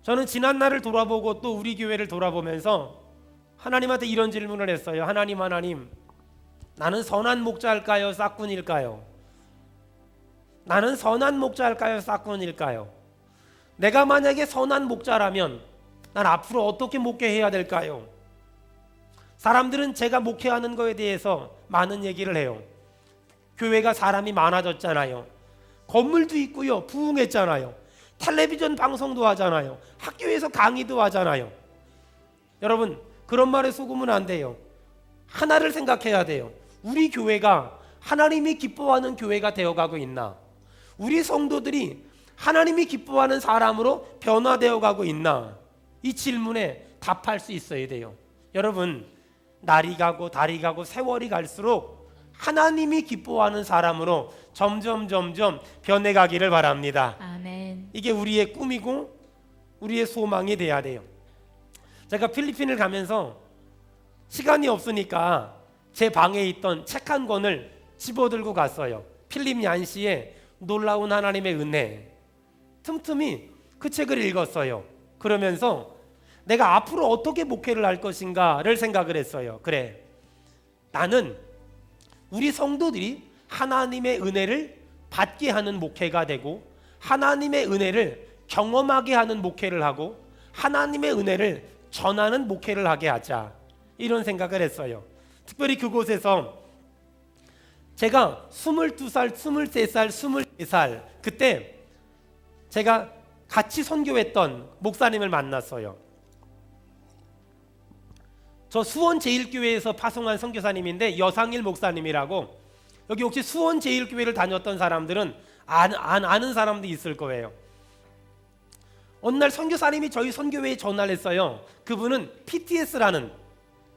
저는 지난 날을 돌아보고 또 우리 교회를 돌아보면서 하나님한테 이런 질문을 했어요. 하나님, 나는 선한 목자일까요? 싹군일까요? 나는 선한 목자일까요? 싹군일까요? 내가 만약에 선한 목자라면 난 앞으로 어떻게 목회해야 될까요? 사람들은 제가 목회하는 거에 대해서 많은 얘기를 해요. 교회가 사람이 많아졌잖아요. 건물도 있고요. 부흥했잖아요. 텔레비전 방송도 하잖아요. 학교에서 강의도 하잖아요. 여러분, 그런 말에 속으면 안 돼요. 하나를 생각해야 돼요. 우리 교회가 하나님이 기뻐하는 교회가 되어가고 있나? 우리 성도들이 하나님이 기뻐하는 사람으로 변화되어 가고 있나? 이 질문에 답할 수 있어야 돼요. 여러분, 날이 가고 달이 가고 세월이 갈수록 하나님이 기뻐하는 사람으로 점점 변해가기를 바랍니다. 아멘. 이게 우리의 꿈이고 우리의 소망이 돼야 돼요. 제가 필리핀을 가면서 시간이 없으니까 제 방에 있던 책 한 권을 집어들고 갔어요. 필립 얀시의 놀라운 하나님의 은혜. 틈틈이 그 책을 읽었어요. 그러면서 내가 앞으로 어떻게 목회를 할 것인가를 생각을 했어요. 그래, 나는 우리 성도들이 하나님의 은혜를 받게 하는 목회가 되고 하나님의 은혜를 경험하게 하는 목회를 하고 하나님의 은혜를 전하는 목회를 하게 하자, 이런 생각을 했어요. 특별히 그곳에서 제가 22살, 23살, 24살 그때 제가 같이 선교했던 목사님을 만났어요. 저 수원제일교회에서 파송한 선교사님인데 여상일 목사님이라고, 여기 혹시 수원제일교회를 다녔던 사람들은 아는 사람도 있을 거예요. 어느 날 선교사님이 저희 선교회에 전화를 했어요. 그분은 PTS라는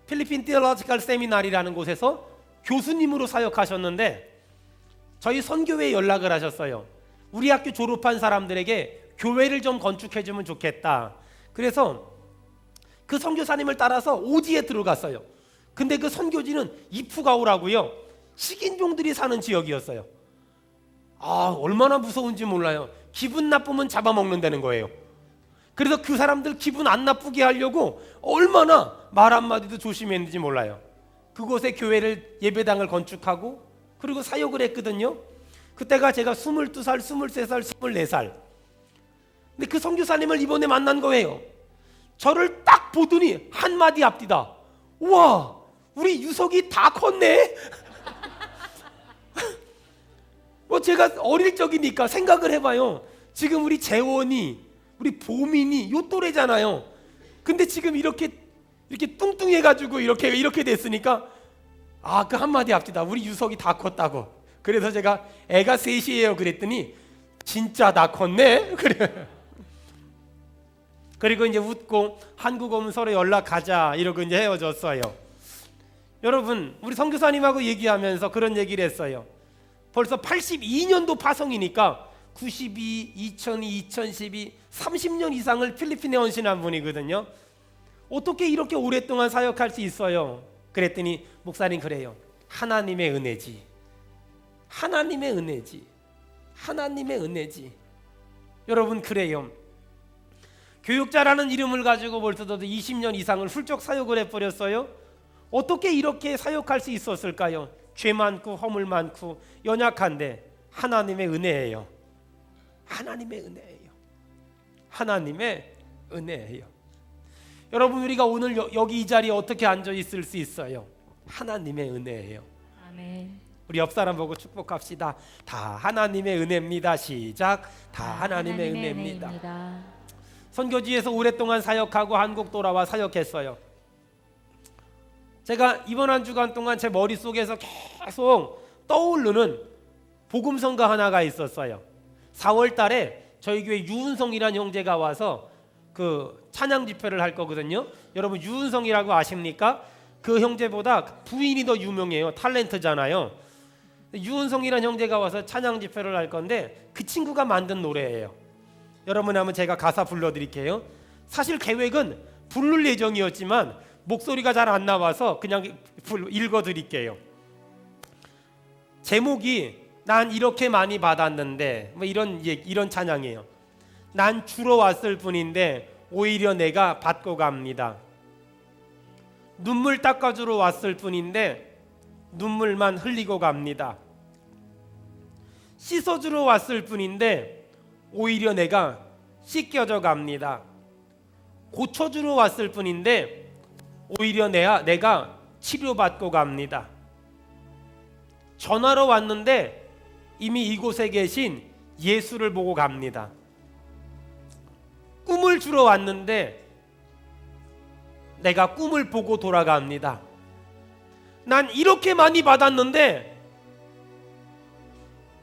필리핀 티올로지컬 세미나리라는 곳에서 교수님으로 사역하셨는데 저희 선교회에 연락을 하셨어요. 우리 학교 졸업한 사람들에게 교회를 좀 건축해주면 좋겠다. 그래서 그 선교사님을 따라서 오지에 들어갔어요. 근데 그 선교지는 이프가오라고요, 식인종들이 사는 지역이었어요. 얼마나 무서운지 몰라요. 기분 나쁘면 잡아먹는다는 거예요. 그래서 그 사람들 기분 안 나쁘게 하려고 얼마나 말 한마디도 조심했는지 몰라요. 그곳에 교회를, 예배당을 건축하고 그리고 사역을 했거든요. 그때가 제가 22살, 23살, 24살. 근데 그 선교사님을 이번에 만난 거예요. 저를 딱 보더니 한마디 앞뒤다. 우와, 우리 유석이 다 컸네. 제가 어릴 적이니까 생각을 해봐요. 지금 우리 재원이, 우리 보민이 요 또래잖아요. 근데 지금 이렇게 뚱뚱해가지고 이렇게 됐으니까 그 한마디 앞뒤다. 우리 유석이 다 컸다고. 그래서 제가 애가 셋이에요 그랬더니 진짜 다 컸네. 그래. 그리고 이제 웃고 한국 오면 서로 연락하자 이러고 이제 헤어졌어요. 여러분, 우리 선교사님하고 얘기하면서 그런 얘기를 했어요. 벌써 82년도 파송이니까 92, 2002, 2012, 30년 이상을 필리핀에 헌신한 분이거든요. 어떻게 이렇게 오랫동안 사역할 수 있어요? 그랬더니 목사님, 그래요. 하나님의 은혜지. 하나님의 은혜지. 하나님의 은혜지. 여러분, 그래요. 교육자라는 이름을 가지고 벌써도 20년 이상을 훌쩍 사역을 해버렸어요. 어떻게 이렇게 사역할 수 있었을까요? 죄 많고 허물 많고 연약한데 하나님의 은혜예요. 하나님의 은혜예요. 하나님의 은혜예요. 여러분, 우리가 오늘 여기 이 자리에 어떻게 앉아 있을 수 있어요? 하나님의 은혜예요. 아멘. 우리 옆 사람 보고 축복합시다. 다 하나님의 은혜입니다. 시작. 다 하나님의 은혜입니다. 선교지에서 오랫동안 사역하고 한국 돌아와 사역했어요. 제가 이번 한 주간 동안 제 머릿속에서 계속 떠오르는 복음성가 하나가 있었어요. 4월 달에 저희 교회 유은성이라는 형제가 와서 그 찬양 집회를 할 거거든요. 여러분, 유은성이라고 아십니까? 그 형제보다 부인이 더 유명해요. 탤런트잖아요. 유은성이라는 형제가 와서 찬양 집회를 할 건데 그 친구가 만든 노래예요. 여러분, 한번 제가 가사 불러드릴게요. 사실 계획은 부를 예정이었지만 목소리가 잘 안 나와서 그냥 읽어드릴게요. 제목이 난 이렇게 많이 받았는데, 이런 찬양이에요. 난 주러 왔을 뿐인데 오히려 내가 받고 갑니다. 눈물 닦아주러 왔을 뿐인데 눈물만 흘리고 갑니다. 씻어주러 왔을 뿐인데 오히려 내가 씻겨져 갑니다. 고쳐주러 왔을 뿐인데 오히려 내가 치료받고 갑니다. 전화로 왔는데 이미 이곳에 계신 예수를 보고 갑니다. 꿈을 주러 왔는데 내가 꿈을 보고 돌아갑니다. 난 이렇게 많이 받았는데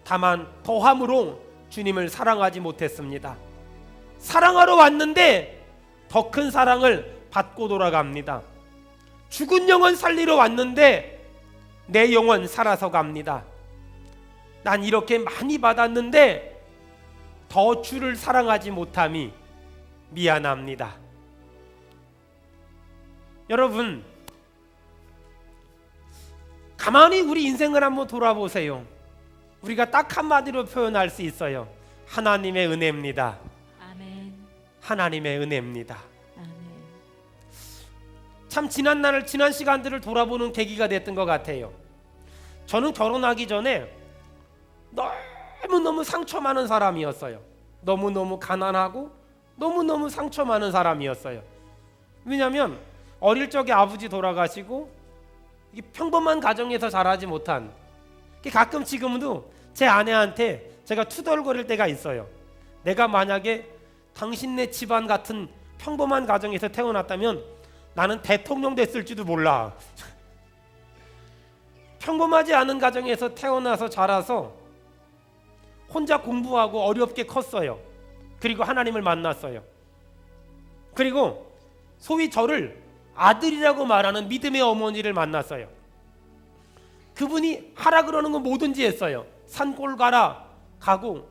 다만 더함으로 주님을 사랑하지 못했습니다. 사랑하러 왔는데 더 큰 사랑을 받고 돌아갑니다. 죽은 영혼 살리러 왔는데 내 영혼 살아서 갑니다. 난 이렇게 많이 받았는데 더 주를 사랑하지 못함이 미안합니다. 여러분, 가만히 우리 인생을 한번 돌아보세요. 우리가 딱 한마디로 표현할 수 있어요. 하나님의 은혜입니다. 아멘. 하나님의 은혜입니다. 아멘. 참 지난 시간들을 돌아보는 계기가 됐던 것 같아요. 저는 결혼하기 전에 너무너무 상처 많은 사람이었어요. 너무너무 가난하고 너무너무 상처 많은 사람이었어요. 왜냐하면 어릴 적에 아버지 돌아가시고 평범한 가정에서 자라지 못한, 가끔 지금도 제 아내한테 제가 투덜거릴 때가 있어요. 내가 만약에 당신네 집안 같은 평범한 가정에서 태어났다면 나는 대통령 됐을지도 몰라. 평범하지 않은 가정에서 태어나서 자라서 혼자 공부하고 어렵게 컸어요. 그리고 하나님을 만났어요. 그리고 소위 저를 아들이라고 말하는 믿음의 어머니를 만났어요. 그분이 하라 그러는 거 뭐든지 했어요. 산골 가고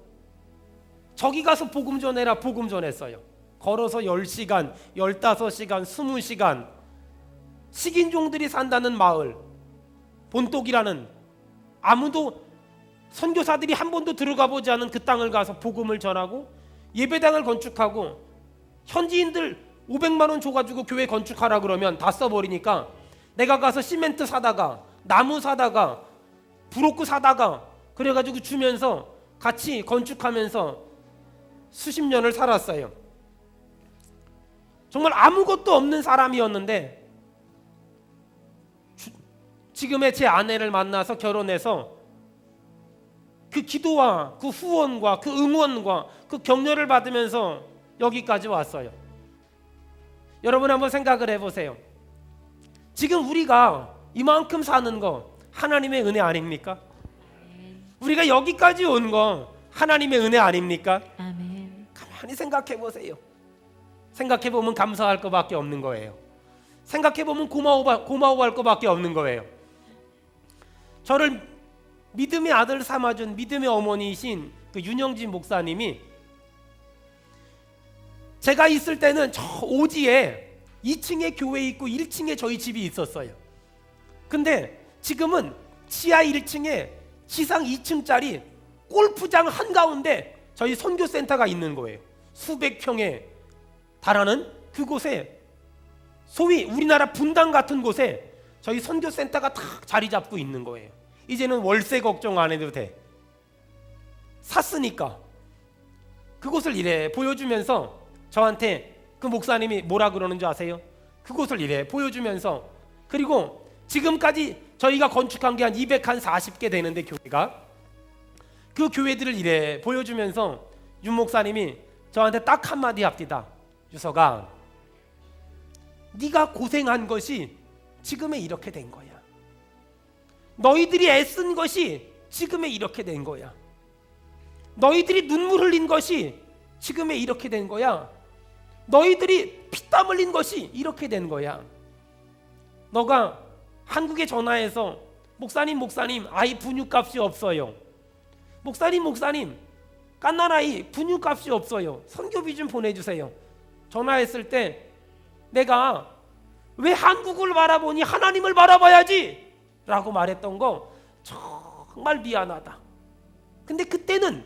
저기 가서 복음 전해라, 복음 전했어요. 걸어서 10시간, 15시간, 20시간 식인종들이 산다는 마을, 본독이라는, 아무도 선교사들이 한 번도 들어가 보지 않은 그 땅을 가서 복음을 전하고 예배당을 건축하고, 현지인들 500만 원 줘가지고 교회 건축하라 그러면 다 써버리니까 내가 가서 시멘트 사다가 나무 사다가 브로크 사다가 그래가지고 주면서 같이 건축하면서 수십 년을 살았어요. 정말 아무것도 없는 사람이었는데 지금의 제 아내를 만나서 결혼해서 그 기도와 그 후원과 그 응원과 그 격려를 받으면서 여기까지 왔어요. 여러분 한번 생각을 해보세요. 지금 우리가 이만큼 사는 거 하나님의 은혜 아닙니까? 우리가 여기까지 온 거 하나님의 은혜 아닙니까? 아멘. 가만히 생각해 보세요. 생각해 보면 감사할 것밖에 없는 거예요. 생각해 보면 고마워할 것밖에 없는 거예요. 저를 믿음의 아들 삼아준 믿음의 어머니이신 그 윤영진 목사님이, 제가 있을 때는 저 오지에 2층에 교회 있고 1층에 저희 집이 있었어요. 근데 지금은 지하 1층에 지상 2층짜리 골프장 한가운데 저희 선교센터가 있는 거예요. 수백 평에 달하는 그곳에, 소위 우리나라 분당 같은 곳에 저희 선교센터가 딱 자리 잡고 있는 거예요. 이제는 월세 걱정 안 해도 돼. 샀으니까. 그곳을 이래 보여주면서 저한테 그 목사님이 뭐라 그러는 줄 아세요? 그곳을 이래 보여주면서, 그리고 지금까지 저희가 건축한 게 한 240개 되는데 교회가, 그 교회들을 이래 보여주면서 윤 목사님이 저한테 딱 한마디 합니다. 유서가, 네가 고생한 것이 지금에 이렇게 된 거야. 너희들이 애쓴 것이 지금에 이렇게 된 거야. 너희들이 눈물 흘린 것이 지금에 이렇게 된 거야. 너희들이 피땀 흘린 것이 이렇게 된 거야. 너가 한국에 전화해서 목사님 아이 분유값이 없어요. 목사님 깐난아이 분유값이 없어요. 선교비 좀 보내주세요. 전화했을 때 내가 왜 한국을 바라보니 하나님을 바라봐야지 라고 말했던 거 정말 미안하다. 근데 그때는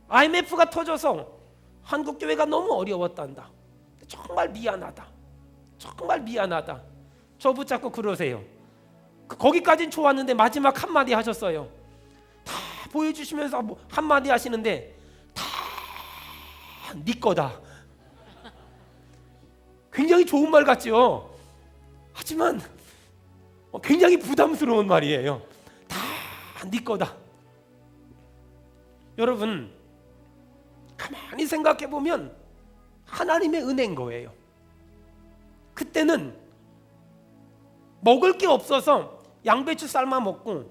IMF가 터져서 한국교회가 너무 어려웠단다. 정말 미안하다. 정말 미안하다. 저 붙잡고 그러세요. 거기까진 좋았는데 마지막 한마디 하셨어요. 다 보여주시면서 뭐 한마디 하시는데 다 네 거다. 굉장히 좋은 말 같죠. 하지만 굉장히 부담스러운 말이에요. 다 네 거다. 여러분 가만히 생각해 보면 하나님의 은혜인 거예요. 그때는 먹을 게 없어서 양배추 삶아 먹고,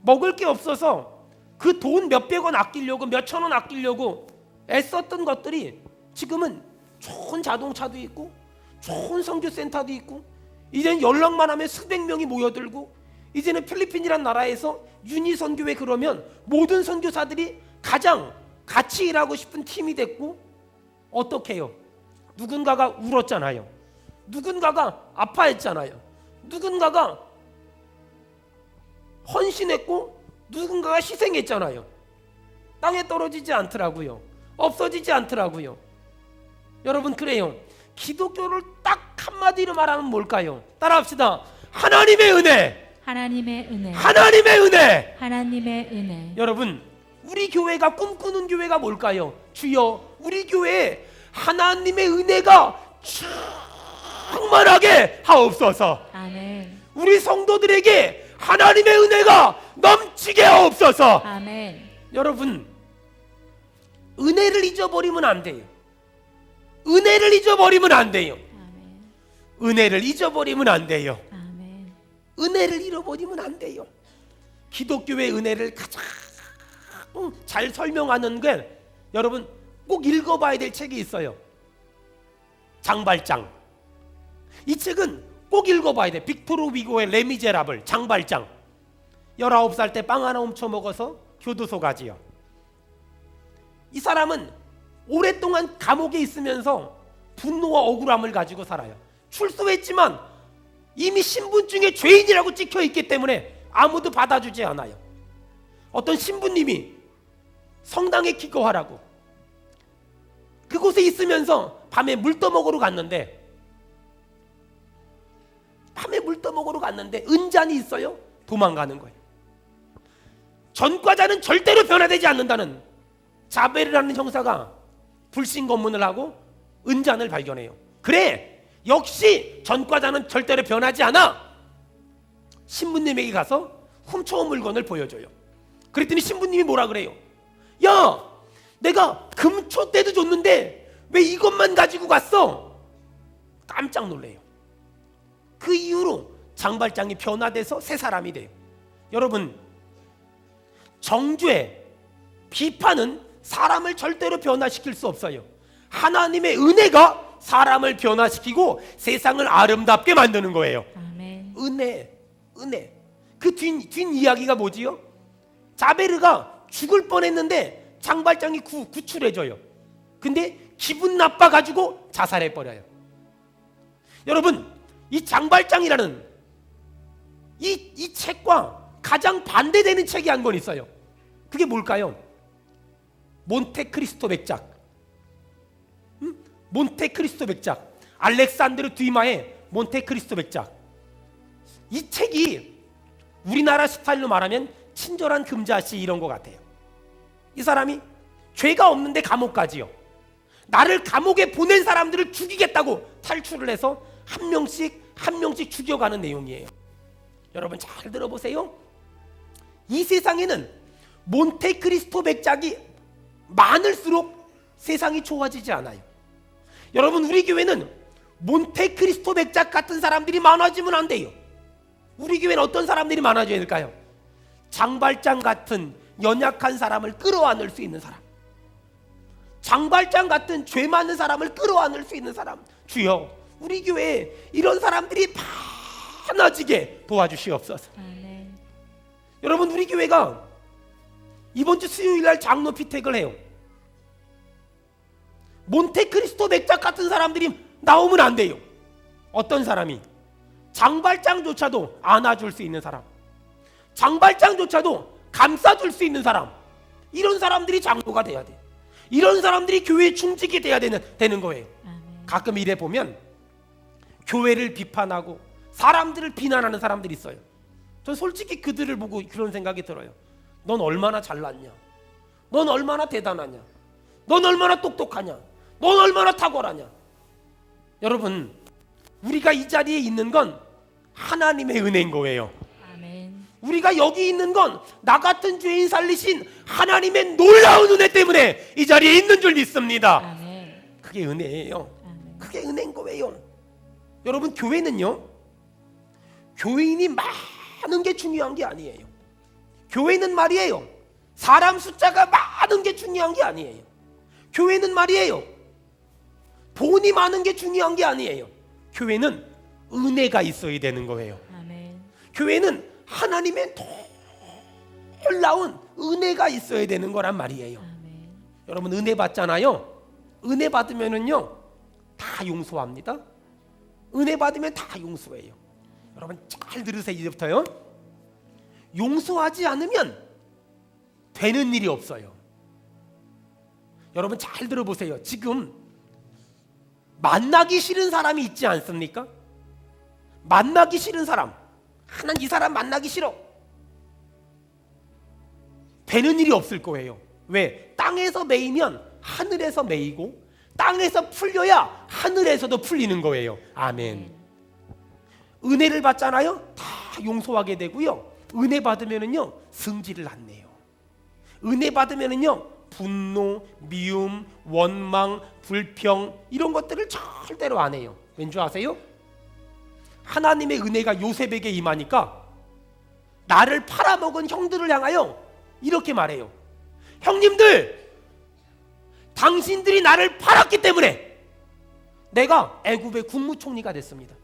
먹을 게 없어서 그 돈 몇백 원 아끼려고, 몇천 원 아끼려고 애썼던 것들이 지금은 좋은 자동차도 있고 좋은 선교센터도 있고, 이제는 연락만 하면 수백 명이 모여들고, 이제는 필리핀이란 나라에서 유니선교회 그러면 모든 선교사들이 가장 같이 일하고 싶은 팀이 됐고, 어떻게 해요? 누군가가 울었잖아요. 누군가가 아파했잖아요. 누군가가 헌신했고 누군가가 희생했잖아요. 땅에 떨어지지 않더라고요. 없어지지 않더라고요. 여러분 그래요. 기독교를 딱 한마디로 말하면 뭘까요? 따라합시다. 하나님의 은혜. 하나님의 은혜. 하나님의 은혜. 하나님의 은혜. 여러분 우리 교회가 꿈꾸는 교회가 뭘까요? 주여 우리 교회에 하나님의 은혜가 충만하게 하옵소서. 아멘. 우리 성도들에게 하나님의 은혜가 넘치게 하옵소서. 아멘. 여러분 은혜를 잊어버리면 안 돼요. 은혜를 잊어버리면 안 돼요. 아멘. 은혜를 잊어버리면 안 돼요. 아멘. 은혜를 잃어버리면 안 돼요. 기독교의 은혜를 가장 잘 설명하는 게 여러분 꼭 읽어봐야 될 책이 있어요. 장발장. 이 책은 꼭 읽어봐야 돼. 빅토르 위고의 레미제라블. 장발장. 19살 때 빵 하나 훔쳐 먹어서 교도소 가지요. 이 사람은 오랫동안 감옥에 있으면서 분노와 억울함을 가지고 살아요. 출소했지만 이미 신분증에 죄인이라고 찍혀있기 때문에 아무도 받아주지 않아요. 어떤 신부님이 성당에 기거하라고 그곳에 있으면서 밤에 물 떠먹으러 갔는데, 은잔이 있어요. 도망가는 거예요. 전과자는 절대로 변화되지 않는다는 자베르라는 형사가 불신 검문을 하고 은잔을 발견해요. 그래, 역시 전과자는 절대로 변하지 않아. 신부님에게 가서 훔쳐온 물건을 보여줘요. 그랬더니 신부님이 뭐라 그래요? 야, 내가 금초 때도 줬는데 왜 이것만 가지고 갔어? 깜짝 놀래요. 그 이후로 장발장이 변화돼서 새 사람이 돼요. 여러분, 정죄, 비판은 사람을 절대로 변화시킬 수 없어요. 하나님의 은혜가 사람을 변화시키고 세상을 아름답게 만드는 거예요. 아멘. 은혜. 그 뒷 이야기가 뭐지요? 자베르가 죽을 뻔했는데 장발장이 구출해줘요. 근데 기분 나빠가지고 자살해버려요. 여러분, 이 장발장이라는 이 책과 가장 반대되는 책이 한 권 있어요. 그게 뭘까요? 몬테크리스토 백작. 몬테크리스토 백작. 알렉산드르 듀마의 몬테크리스토 백작. 이 책이 우리나라 스타일로 말하면 친절한 금자씨 이런 것 같아요. 이 사람이 죄가 없는데 감옥 가지요. 나를 감옥에 보낸 사람들을 죽이겠다고 탈출을 해서 한 명씩 죽여가는 내용이에요. 여러분 잘 들어보세요. 이 세상에는 몬테크리스토 백작이 많을수록 세상이 좋아지지 않아요. 여러분 우리 교회는 몬테크리스토 백작 같은 사람들이 많아지면 안 돼요. 우리 교회는 어떤 사람들이 많아져야 될까요? 장발장 같은 연약한 사람을 끌어안을 수 있는 사람, 장발장 같은 죄 많은 사람을 끌어안을 수 있는 사람. 주여 우리 교회에 이런 사람들이 많아지게 도와주시옵소서. 아멘. 여러분 우리 교회가 이번 주 수요일날 장로 피택을 해요. 몬테크리스토 백작 같은 사람들이 나오면 안 돼요. 어떤 사람이? 장발장조차도 안아줄 수 있는 사람, 장발장조차도 감싸줄 수 있는 사람, 이런 사람들이 장로가 돼야 돼. 이런 사람들이 교회에 충직이 돼야 되는 거예요. 아멘. 가끔 이래 보면 교회를 비판하고 사람들을 비난하는 사람들이 있어요. 전 솔직히 그들을 보고 그런 생각이 들어요. 넌 얼마나 잘났냐? 넌 얼마나 대단하냐? 넌 얼마나 똑똑하냐? 넌 얼마나 탁월하냐? 여러분, 우리가 이 자리에 있는 건 하나님의 은혜인 거예요. 아멘. 우리가 여기 있는 건 나 같은 죄인 살리신 하나님의 놀라운 은혜 때문에 이 자리에 있는 줄 믿습니다. 아멘. 그게 은혜예요. 아멘. 그게 은혜인 거예요. 여러분, 교회는요, 교인이 많은 게 중요한 게 아니에요. 교회는 말이에요, 사람 숫자가 많은 게 중요한 게 아니에요. 교회는 말이에요, 돈이 많은 게 중요한 게 아니에요. 교회는 은혜가 있어야 되는 거예요. 아멘. 교회는 하나님의 놀라운 은혜가 있어야 되는 거란 말이에요. 아멘. 여러분, 은혜 받잖아요. 은혜 받으면은요 다 용서합니다. 은혜 받으면 다 용서해요. 여러분 잘 들으세요. 이제부터요, 용서하지 않으면 되는 일이 없어요. 여러분 잘 들어보세요. 지금 만나기 싫은 사람이 있지 않습니까? 만나기 싫은 사람, 하나님 이 사람 만나기 싫어. 되는 일이 없을 거예요. 왜? 땅에서 매이면 하늘에서 매이고, 땅에서 풀려야 하늘에서도 풀리는 거예요. 아멘. 은혜를 받잖아요. 다 용서하게 되고요. 은혜 받으면은요 승질을 안 내요. 은혜 받으면은요 분노, 미움, 원망, 불평 이런 것들을 절대로 안 해요. 왠 줄 아세요? 하나님의 은혜가 요셉에게 임하니까 나를 팔아먹은 형들을 향하여 이렇게 말해요. 형님들, 당신들이 나를 팔았기 때문에 내가 애굽의 국무총리가 됐습니다.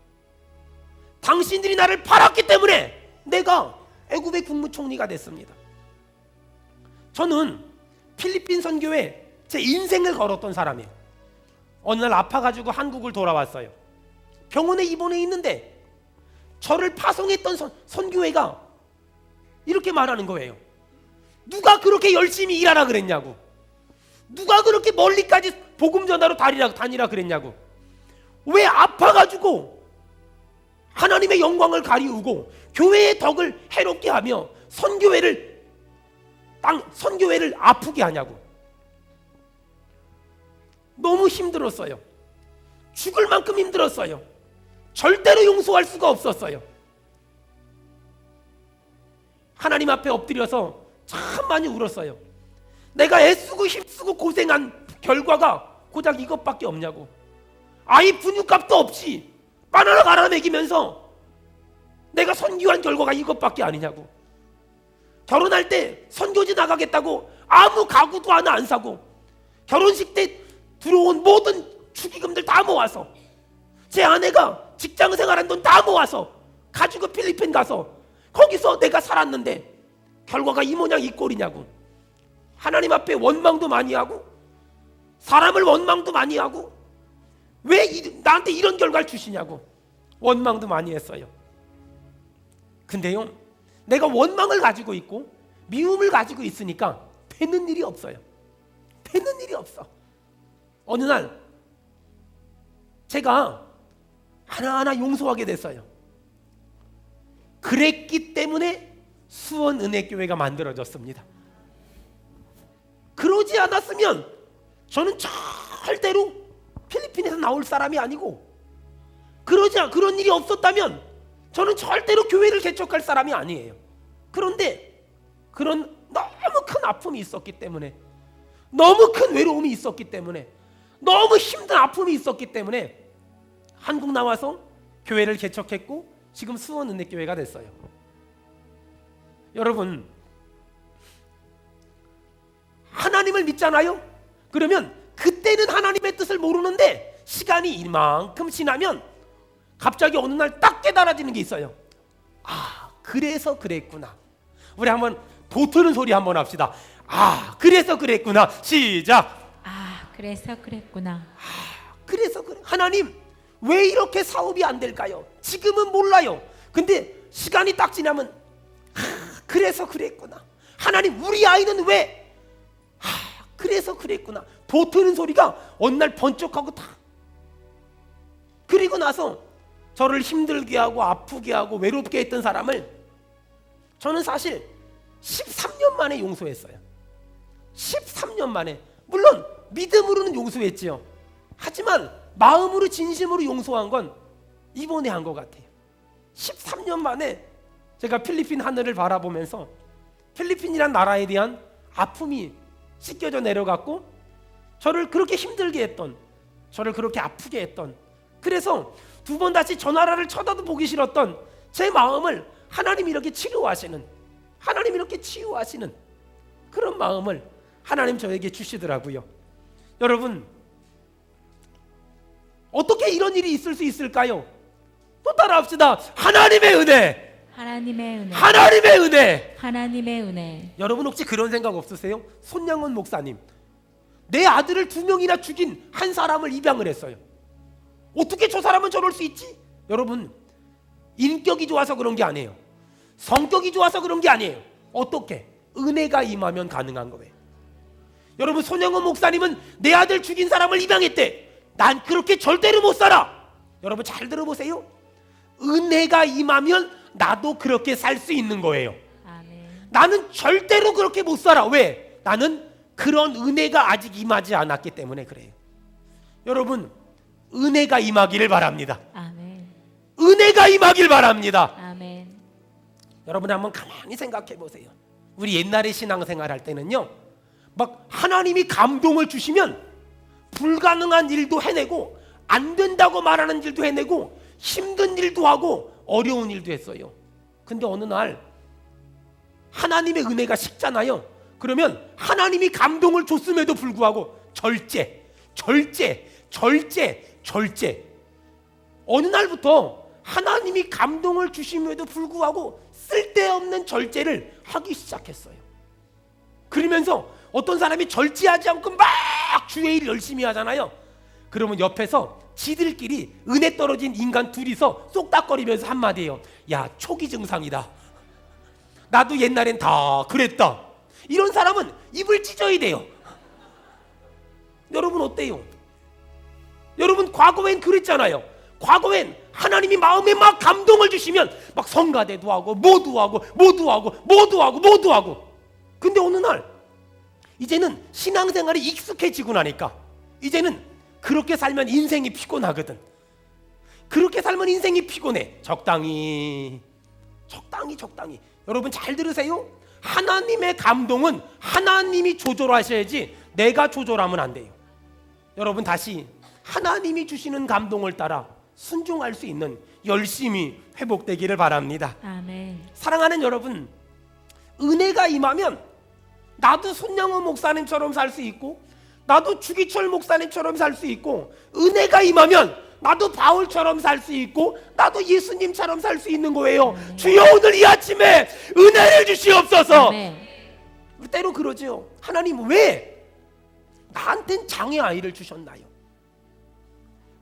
당신들이 나를 팔았기 때문에 내가 애굽의 국무총리가 됐습니다. 저는 필리핀 선교에 제 인생을 걸었던 사람이에요. 어느 날 아파가지고 한국을 돌아왔어요. 병원에 입원해 있는데 저를 파송했던 선교회가 이렇게 말하는 거예요. 누가 그렇게 열심히 일하라 그랬냐고, 누가 그렇게 멀리까지 복음 전하러 다니라 그랬냐고, 왜 아파가지고 하나님의 영광을 가리우고 교회의 덕을 해롭게 하며 선교회를 아프게 하냐고. 너무 힘들었어요. 죽을 만큼 힘들었어요. 절대로 용서할 수가 없었어요. 하나님 앞에 엎드려서 참 많이 울었어요. 내가 애쓰고 힘쓰고 고생한 결과가 고작 이것밖에 없냐고. 아이 분유값도 없이 바나나 갈아 먹이면서 내가 선교한 결과가 이것밖에 아니냐고. 결혼할 때 선교지 나가겠다고 아무 가구도 하나 안 사고 결혼식 때 들어온 모든 축의금들 다 모아서, 제 아내가 직장 생활한 돈 다 모아서 가지고 필리핀 가서 거기서 내가 살았는데 결과가 이 모양 이 꼴이냐고. 하나님 앞에 원망도 많이 하고 사람을 원망도 많이 하고 왜 나한테 이런 결과를 주시냐고 원망도 많이 했어요. 근데요, 내가 원망을 가지고 있고 미움을 가지고 있으니까 되는 일이 없어요. 되는 일이 없어. 어느 날 제가 하나하나 용서하게 됐어요. 그랬기 때문에 수원은혜교회가 만들어졌습니다. 그러지 않았으면 저는 절대로 필리핀에서 나올 사람이 아니고, 그런 일이 없었다면 저는 절대로 교회를 개척할 사람이 아니에요. 그런데 그런 너무 큰 아픔이 있었기 때문에, 너무 큰 외로움이 있었기 때문에, 너무 힘든 아픔이 있었기 때문에 한국 나와서 교회를 개척했고 지금 수원은혜교회가 됐어요. 여러분, 하나님을 믿잖아요? 그러면 그때는 하나님의 뜻을 모르는데 시간이 이만큼 지나면 갑자기 어느 날 딱 깨달아지는 게 있어요. 아, 그래서 그랬구나. 우리 한번 도트는 소리 한번 합시다. 아, 그래서 그랬구나. 시작. 아, 그래서 그랬구나. 그래서 그래. 하나님, 왜 이렇게 사업이 안 될까요? 지금은 몰라요. 근데 시간이 딱 지나면 그래서 그랬구나. 하나님, 우리 아이는 왜? 그래서 그랬구나. 도트는 소리가 어느 날 번쩍하고 다 그리고 나서 저를 힘들게 하고 아프게 하고 외롭게 했던 사람을 저는 사실 13년 만에 용서했어요. 13년 만에. 물론 믿음으로는 용서했지요. 하지만 마음으로 진심으로 용서한 건 이번에 한 것 같아요. 13년 만에 제가 필리핀 하늘을 바라보면서 필리핀이란 나라에 대한 아픔이 씻겨져 내려갔고, 저를 그렇게 힘들게 했던, 저를 그렇게 아프게 했던, 그래서 두 번 다시 저 나라를 쳐다도 보기 싫었던 제 마음을 하나님이 이렇게 치료하시는, 하나님이 이렇게 치유하시는 그런 마음을 하나님 저에게 주시더라고요. 여러분, 어떻게 이런 일이 있을 수 있을까요? 또 따라합시다. 하나님의 은혜, 하나님의 은혜, 하나님의 은혜. 하나님의 은혜. 여러분 혹시 그런 생각 없으세요? 손양원 목사님, 내 아들을 2명이나 죽인 한 사람을 입양을 했어요. 어떻게 저 사람은 저럴 수 있지? 여러분, 인격이 좋아서 그런 게 아니에요. 성격이 좋아서 그런 게 아니에요. 어떻게? 은혜가 임하면 가능한 거예요. 여러분, 손영원 목사님은 내 아들 죽인 사람을 입양했대. 난 그렇게 절대로 못 살아. 여러분 잘 들어보세요. 은혜가 임하면 나도 그렇게 살 수 있는 거예요. 아멘. 나는 절대로 그렇게 못 살아. 왜? 나는 그런 은혜가 아직 임하지 않았기 때문에 그래요. 여러분, 은혜가 임하기를 바랍니다. 아멘. 은혜가 임하길 바랍니다. 아멘. 여러분 한번 가만히 생각해 보세요. 우리 옛날에 신앙생활 할 때는요, 막 하나님이 감동을 주시면 불가능한 일도 해내고 안 된다고 말하는 일도 해내고 힘든 일도 하고 어려운 일도 했어요. 근데 어느 날 하나님의 은혜가 식잖아요. 그러면 하나님이 감동을 줬음에도 불구하고 절제. 어느 날부터 하나님이 감동을 주심에도 불구하고 쓸데없는 절제를 하기 시작했어요. 그러면서 어떤 사람이 절제하지 않고 막 주의 일 열심히 하잖아요. 그러면 옆에서 지들끼리 은혜 떨어진 인간 둘이서 쏙닥거리면서 한마디 해요. 야, 초기 증상이다. 나도 옛날엔 다 그랬다. 이런 사람은 입을 찢어야 돼요. 여러분 어때요? 여러분 과거엔 그랬잖아요. 과거엔 하나님이 마음에 막 감동을 주시면 막 성가대도 하고 모두 하고. 근데 어느 날 이제는 신앙생활이 익숙해지고 나니까 이제는 그렇게 살면 인생이 피곤하거든. 그렇게 살면 인생이 피곤해. 적당히. 여러분 잘 들으세요. 하나님의 감동은 하나님이 조절하셔야지 내가 조절하면 안 돼요. 여러분 다시 하나님이 주시는 감동을 따라 순종할 수 있는 열심히 회복되기를 바랍니다. 아멘. 사랑하는 여러분, 은혜가 임하면 나도 손양호 목사님처럼 살 수 있고 나도 주기철 목사님처럼 살 수 있고, 은혜가 임하면 나도 바울처럼 살 수 있고 나도 예수님처럼 살 수 있는 거예요. 주여 오늘 이 아침에 은혜를 주시옵소서. 아멘. 때로 그러죠. 하나님 왜 나한텐 장애 아이를 주셨나요?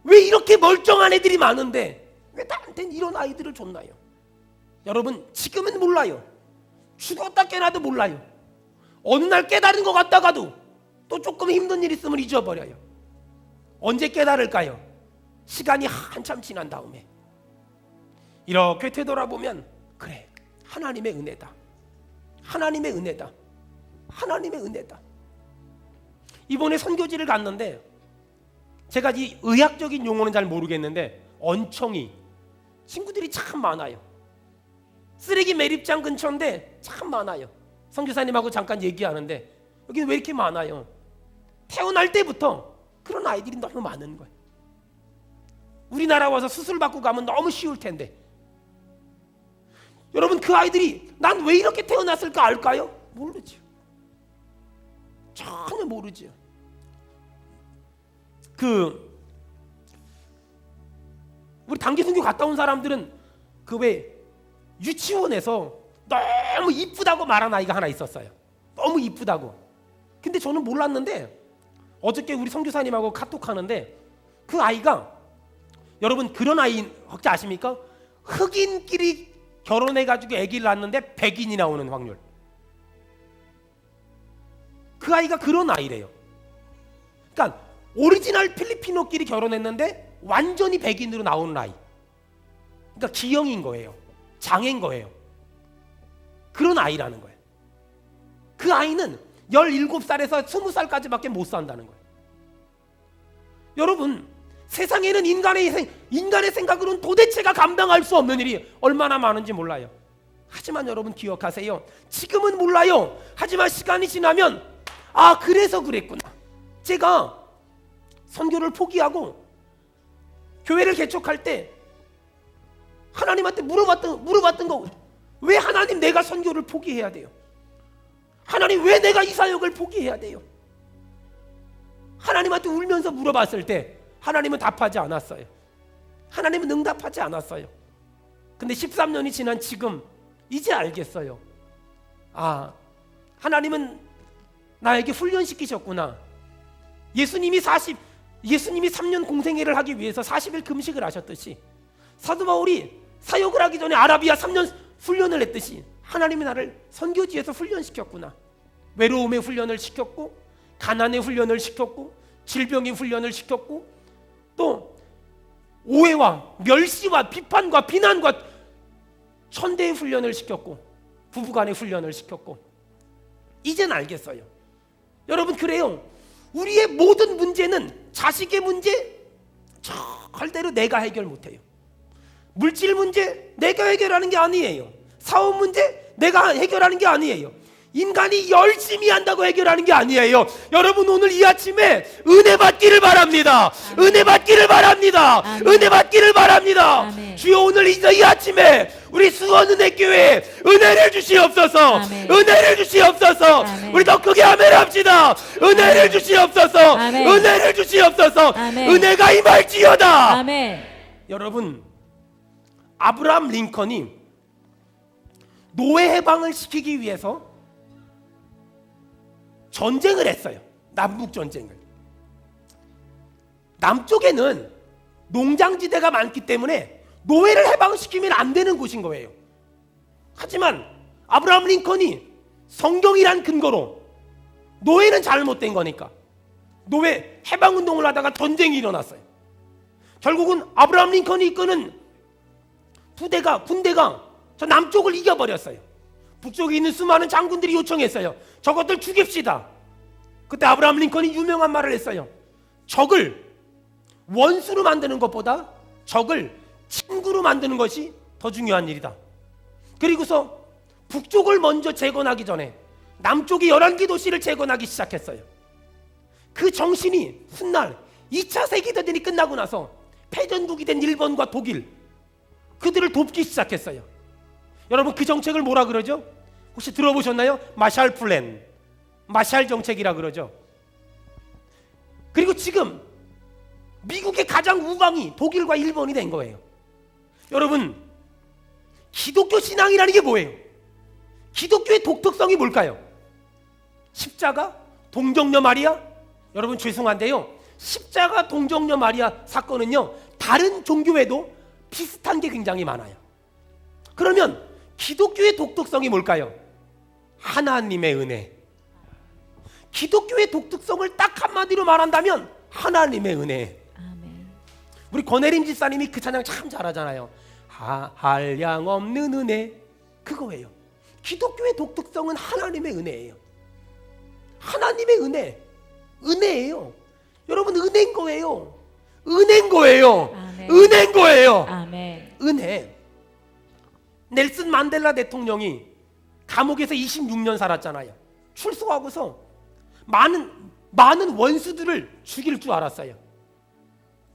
왜 이렇게 멀쩡한 애들이 많은데 왜 나한텐 이런 아이들을 줬나요? 여러분 지금은 몰라요. 죽었다 깨나도 몰라요. 어느 날 깨달은 것 같다가도 또 조금 힘든 일 있으면 잊어버려요. 언제 깨달을까요? 시간이 한참 지난 다음에. 이렇게 되돌아보면 그래, 하나님의 은혜다. 이번에 선교지를 갔는데 제가 이 의학적인 용어는 잘 모르겠는데 언청이 친구들이 참 많아요. 쓰레기 매립장 근처인데 참 많아요. 선교사님하고 잠깐 얘기하는데 여기는 왜 이렇게 많아요? 태어날 때부터 그런 아이들이 너무 많은 거예요. 우리나라 와서 수술 받고 가면 너무 쉬울 텐데. 여러분 그 아이들이 난 왜 이렇게 태어났을까 알까요? 모르죠. 전혀 모르죠. 우리 단기 선교 갔다 온 사람들은 그 왜 유치원에서 너무 이쁘다고 말한 아이가 하나 있었어요. 너무 이쁘다고. 근데 저는 몰랐는데 어저께 우리 선교사님하고 카톡하는데 그 아이가, 여러분 그런 아이 혹시 아십니까? 흑인끼리 결혼해가지고 아기를 낳았는데 백인이 나오는 확률. 그 아이가 그런 아이래요. 그러니까 오리지널 필리피노끼리 결혼했는데 완전히 백인으로 나오는 아이, 그러니까 기형인 거예요. 장애인 거예요. 그런 아이라는 거예요. 그 아이는 17살에서 20살까지밖에 못 산다는 거예요. 여러분, 세상에는 인간의 생각으로는 도대체가 감당할 수 없는 일이 얼마나 많은지 몰라요. 하지만 여러분 기억하세요. 지금은 몰라요. 하지만 시간이 지나면 아, 그래서 그랬구나. 제가 선교를 포기하고 교회를 개척할 때 하나님한테 물어봤던 거, 왜 하나님 내가 선교를 포기해야 돼요? 하나님 왜 내가 이 사역을 포기해야 돼요? 하나님한테 울면서 물어봤을 때 하나님은 답하지 않았어요. 하나님은 응답하지 않았어요. 근데 13년이 지난 지금 이제 알겠어요. 아, 하나님은 나에게 훈련시키셨구나. 예수님이 3년 공생애를 하기 위해서 40일 금식을 하셨듯이, 사도 바울이 사역을 하기 전에 아라비아 3년 훈련을 했듯이 하나님이 나를 선교지에서 훈련시켰구나. 외로움의 훈련을 시켰고, 가난의 훈련을 시켰고, 질병의 훈련을 시켰고, 또 오해와 멸시와 비판과 비난과 천대의 훈련을 시켰고, 부부간의 훈련을 시켰고. 이젠 알겠어요. 여러분, 그래요. 우리의 모든 문제는, 자식의 문제 절대로 내가 해결 못해요. 물질 문제 내가 해결하는 게 아니에요. 사업 문제 내가 해결하는 게 아니에요. 인간이 열심히 한다고 해결하는 게 아니에요. 여러분, 오늘 이 아침에 은혜 받기를 바랍니다. 아멘. 은혜 받기를 바랍니다. 아멘. 은혜 받기를 바랍니다. 아멘. 주여, 오늘 이 아침에 우리 수원은혜교회에 은혜를 주시옵소서. 아멘. 은혜를 주시옵소서. 아멘. 우리 더 크게 아멘 합시다. 은혜를 아멘. 주시옵소서. 아멘. 은혜를 주시옵소서. 아멘. 은혜가 임할지어다. 아멘. 여러분, 아브라함 링컨이 노예 해방을 시키기 위해서 전쟁을 했어요. 남북 전쟁을. 남쪽에는 농장지대가 많기 때문에 노예를 해방시키면 안 되는 곳인 거예요. 하지만 아브라함 링컨이 성경이란 근거로, 노예는 잘못된 거니까 노예 해방운동을 하다가 전쟁이 일어났어요. 결국은 아브라함 링컨이 이끄는 군대가 저 남쪽을 이겨버렸어요. 북쪽에 있는 수많은 장군들이 요청했어요. 저것들 죽입시다. 그때 아브라함 링컨이 유명한 말을 했어요. 적을 원수로 만드는 것보다 적을 친구로 만드는 것이 더 중요한 일이다. 그리고서 북쪽을 먼저 재건하기 전에 남쪽의 11개 도시를 재건하기 시작했어요. 그 정신이 훗날 2차 세계대전이 끝나고 나서 패전국이 된 일본과 독일, 그들을 돕기 시작했어요. 여러분, 그 정책을 뭐라 그러죠? 혹시 들어보셨나요? 마샬 플랜, 마샬 정책이라 그러죠. 그리고 지금 미국의 가장 우방이 독일과 일본이 된 거예요. 여러분, 기독교 신앙이라는 게 뭐예요? 기독교의 독특성이 뭘까요? 십자가, 동정녀 마리아. 여러분, 죄송한데요, 십자가, 동정녀 마리아 사건은요, 다른 종교에도 비슷한 게 굉장히 많아요. 그러면 기독교의 독특성이 뭘까요? 하나님의 은혜. 기독교의 독특성을 딱 한마디로 말한다면 하나님의 은혜. 아멘. 우리 권혜림 집사님이 그 찬양 참 잘하잖아요. 한량 없는 은혜. 그거예요. 기독교의 독특성은 하나님의 은혜예요. 하나님의 은혜. 은혜예요. 여러분, 은혜인 거예요. 은혜인 거예요. 아멘. 은혜인 거예요. 아멘. 은혜. 넬슨 만델라 대통령이 감옥에서 26년 살았잖아요. 출소하고서 많은 원수들을 죽일 줄 알았어요.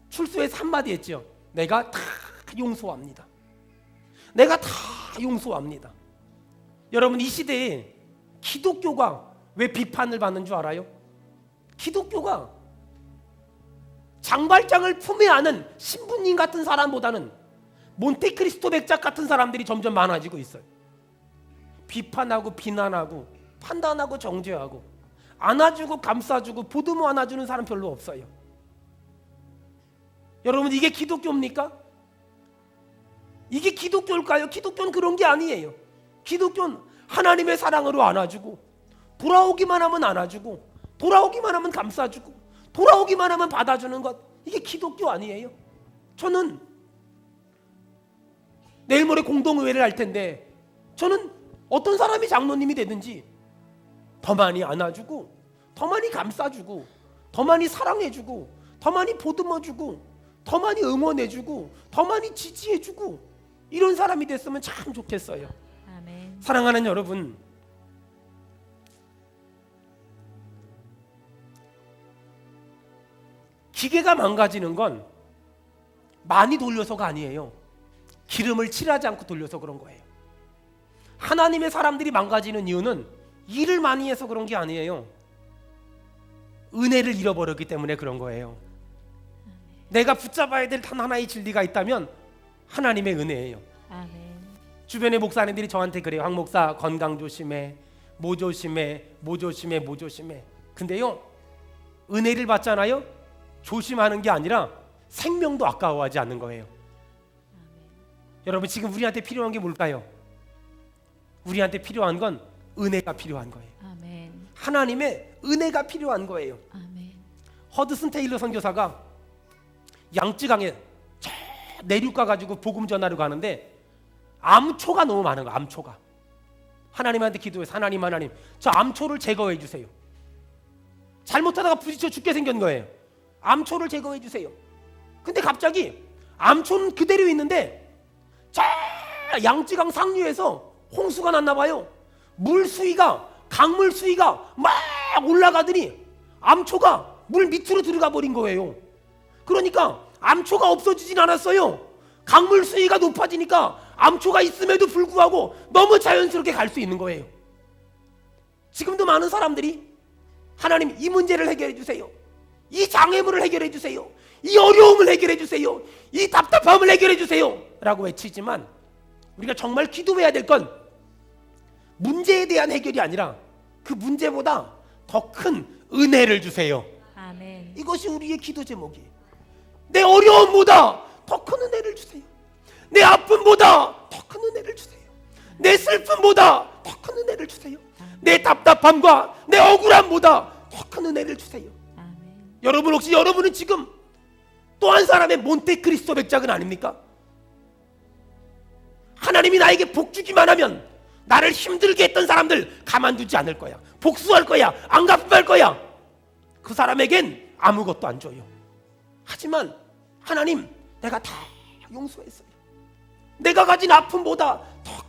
출소해서 한마디 했죠. 내가 다 용서합니다. 내가 다 용서합니다. 여러분, 이 시대에 기독교가 왜 비판을 받는 줄 알아요? 기독교가 장발장을 품에 안은 신부님 같은 사람보다는 몬테크리스토 백작 같은 사람들이 점점 많아지고 있어요. 비판하고 비난하고 판단하고 정죄하고 안아주고 감싸주고 보듬어 안아주는 사람 별로 없어요. 여러분, 이게 기독교입니까? 이게 기독교일까요? 기독교는 그런 게 아니에요. 기독교는 하나님의 사랑으로 안아주고, 돌아오기만 하면 안아주고, 돌아오기만 하면 감싸주고, 돌아오기만 하면 받아주는 것, 이게 기독교 아니에요? 저는 내일 모레 공동의회를 할 텐데 저는 어떤 사람이 장로님이 되든지 더 많이 안아주고 더 많이 감싸주고 더 많이 사랑해주고 더 많이 보듬어주고 더 많이 응원해주고 더 많이 지지해주고 이런 사람이 됐으면 참 좋겠어요. 아멘. 사랑하는 여러분, 기계가 망가지는 건 많이 돌려서가 아니에요. 기름을 칠하지 않고 돌려서 그런 거예요. 하나님의 사람들이 망가지는 이유는 일을 많이 해서 그런 게 아니에요. 은혜를 잃어버렸기 때문에 그런 거예요. 내가 붙잡아야 될 단 하나의 진리가 있다면 하나님의 은혜예요. 아멘. 주변의 목사님들이 저한테 그래요. 황 목사 건강 조심해, 뭐 조심해, 뭐 조심해, 뭐 조심해. 근데요, 은혜를 받잖아요. 조심하는 게 아니라 생명도 아까워하지 않는 거예요. 여러분, 지금 우리한테 필요한 게 뭘까요? 우리한테 필요한 건 은혜가 필요한 거예요. 아멘. 하나님의 은혜가 필요한 거예요. 아멘. 허드슨 테일러 선교사가 양쯔강에 저 내륙 가가지고 복음 전하러 가는데 암초가 너무 많은 거예요. 암초가. 하나님한테 기도해서 하나님 저 암초를 제거해 주세요. 잘못하다가 부딪혀 죽게 생긴 거예요. 암초를 제거해 주세요. 근데 갑자기 암초는 그대로 있는데 저 양쯔강 상류에서 홍수가 났나 봐요. 물 수위가 강물 수위가 막 올라가더니 암초가 물 밑으로 들어가 버린 거예요. 그러니까 암초가 없어지진 않았어요. 강물 수위가 높아지니까 암초가 있음에도 불구하고 너무 자연스럽게 갈 수 있는 거예요. 지금도 많은 사람들이 하나님 이 문제를 해결해 주세요. 이 장애물을 해결해 주세요. 이 어려움을 해결해 주세요. 이 답답함을 해결해 주세요. 라고 외치지만 우리가 정말 기도해야 될 건 문제에 대한 해결이 아니라 그 문제보다 더 큰 은혜를 주세요. 아멘. 이것이 우리의 기도 제목이에요. 내 어려움보다 더 큰 은혜를 주세요. 내 아픔보다 더 큰 은혜를 주세요. 내 슬픔보다 더 큰 은혜를 주세요. 내 답답함과 내 억울함보다 더 큰 은혜를 주세요. 아멘. 여러분, 혹시 여러분은 지금 또 한 사람의 몬테크리스토 백작은 아닙니까? 하나님이 나에게 복 주기만 하면 나를 힘들게 했던 사람들 가만두지 않을 거야. 복수할 거야. 안 갚을 거야. 그 사람에겐 아무것도 안 줘요. 하지만 하나님, 내가 다 용서했어요. 내가 가진 아픔보다 더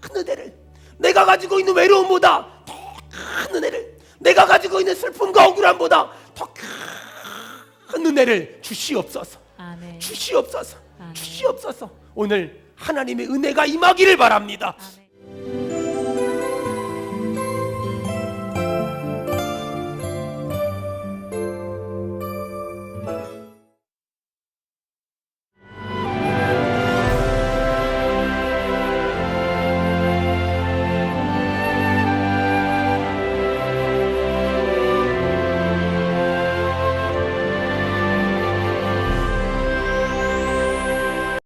큰 은혜를, 내가 가지고 있는 외로움보다 더 큰 은혜를, 내가 가지고 있는 슬픔과 억울함보다 더 큰 은혜를 주시옵소서. 아멘. 주시옵소서. 아멘. 주시옵소서. 오늘 하나님의 은혜가 임하기를 바랍니다. 아멘.